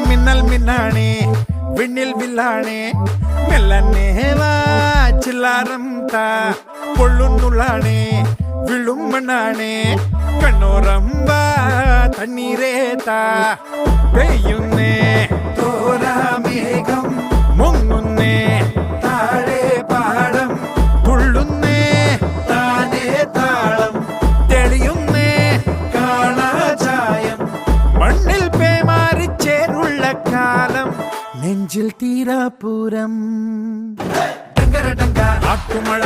மின்னல் மின்னானே விண்ணில் வில்லானே மெல்லனேவா சில்லாரம் தா பொள்ளுந்துள்ளானே விழும் மண்ணானே கண்ணோரம்பா தண்ணீரே தா പെയ്യുന്നേ തോരാ മേഘം മുങ്ങുന്നേ താഴെ പാടം തുള്ളുന്നേ താനേ താളം തെളിയുന്നേ കാണാചായം മണ്ണിൽ പേമാറിച്ചേരുള്ള കാലം നെഞ്ചിൽ തീരാപൂരം നാട്ടുമഴ